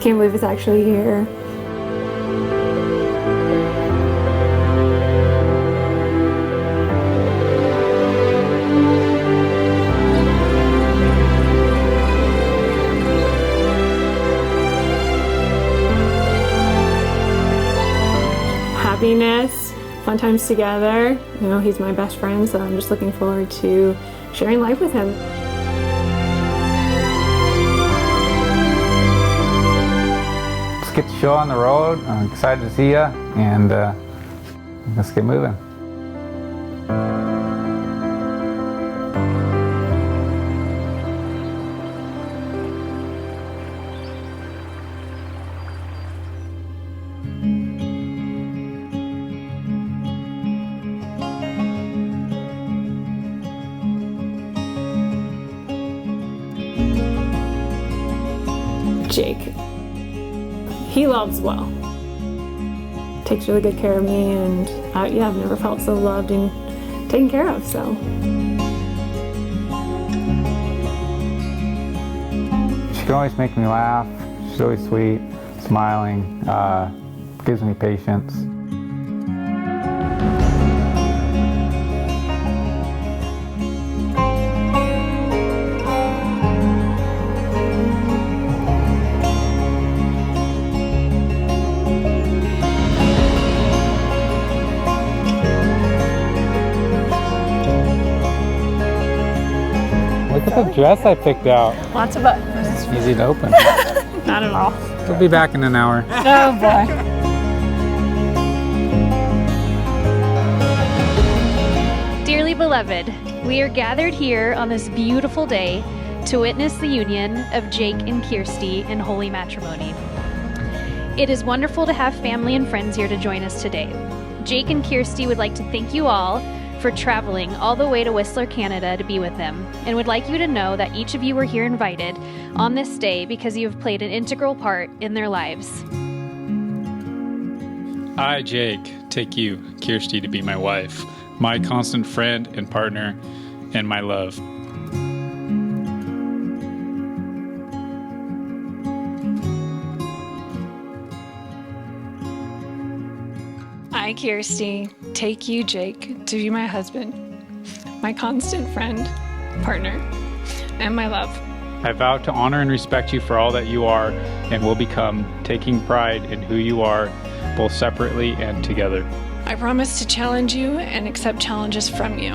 Can't believe it's actually here. Happiness, fun times together. You know, he's my best friend, so I'm just looking forward to sharing life with him. Let's get the show on the road. I'm excited to see you, and let's get moving. Jake. He loves well. Takes really good care of me, and yeah, I've never felt so loved and taken care of, so. She can always make me laugh. She's always sweet, smiling, gives me patience. Look at the dress I picked out. Lots of buttons. It's easy to open. Not at all. We'll be back in an hour. Oh boy. Dearly beloved, we are gathered here on this beautiful day to witness the union of Jake and Kiersti in holy matrimony. It is wonderful to have family and friends here to join us today. Jake and Kiersti would like to thank you all for traveling all the way to Whistler, Canada to be with them, and would like you to know that each of you were here invited on this day because you have played an integral part in their lives. I, Jake, take you, Kiersti, to be my wife, my constant friend and partner, and my love. I, Kiersti, take you, Jake, to be my husband, my constant friend, partner, and my love. I vow to honor and respect you for all that you are and will become, taking pride in who you are, both separately and together. I promise to challenge you and accept challenges from you.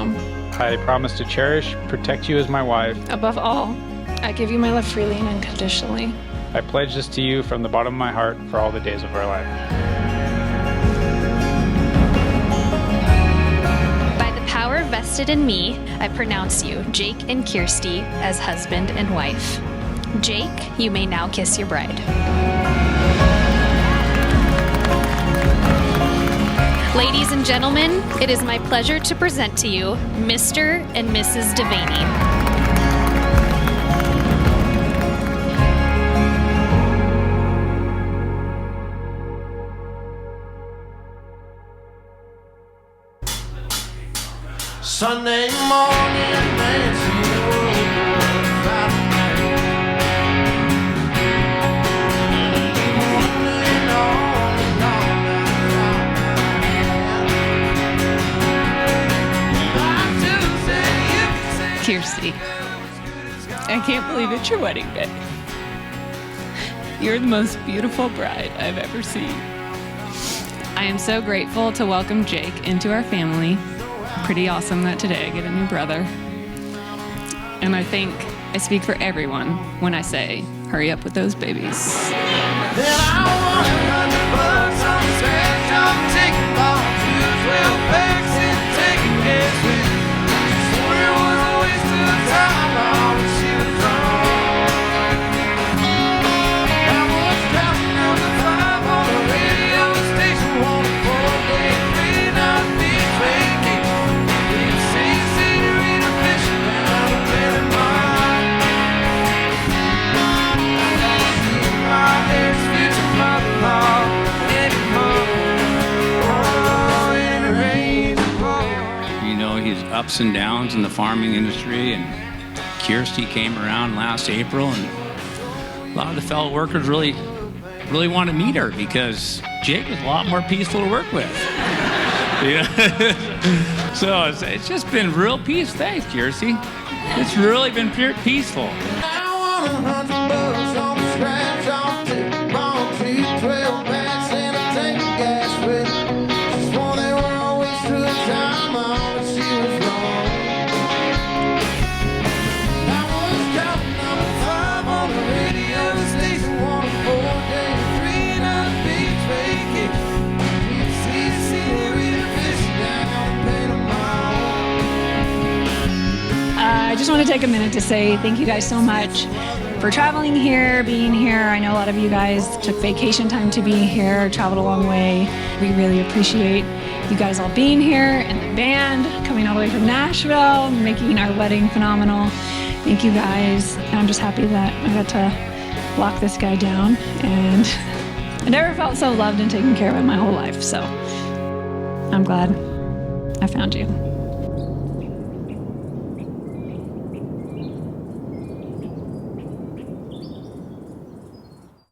I promise to cherish, protect you as my wife. Above all, I give you my love freely and unconditionally. I pledge this to you from the bottom of my heart for all the days of our life. Power vested in me, I pronounce you, Jake and Kiersti, as husband and wife. Jake, you may now kiss your bride. Ladies and gentlemen, it is my pleasure to present to you Mr. and Mrs. Devaney. Sunday morning, Nancy Kiersti, I can't believe it's your wedding day. You're the most beautiful bride I've ever seen. I am so grateful to welcome Jake into our family. Pretty awesome that today I get a new brother. And I think I speak for everyone when I say, hurry up with those babies. Then I want $100 on the scratch off ticket box. 12 packs and take a guess with. Swore it was a waste of time, all but she was wrong. I was counting on the 5 on the radio station, one 4-day free-night beach vacation. We'd see Senorita fishing out of Benny Mine. I don't see my ex-future mother-in-law anymore. His ups and downs in the farming industry, and Kiersti came around last April, and a lot of the fellow workers really really want to meet her because Jake is a lot more peaceful to work with. So it's just been real peace. Thanks, Kiersti. It's really been pure peaceful. I want $100 on the scratch off tip. Bought 12 packs and a tank of gas with it. She swore they were a waste of time, but she was wrong. I was counting number 5 on the radio station, 104 day, 3 night beach vacation. See the scenery, fish down and paint a mile. I just want to take a minute to say thank you guys so much for traveling here, being here. I know a lot of you guys took vacation time to be here, traveled a long way. We really appreciate you guys all being here, and the band coming all the way from Nashville, making our wedding phenomenal. Thank you guys. And I'm just happy that I got to lock this guy down, and I never felt so loved and taken care of in my whole life. So I'm glad I found you.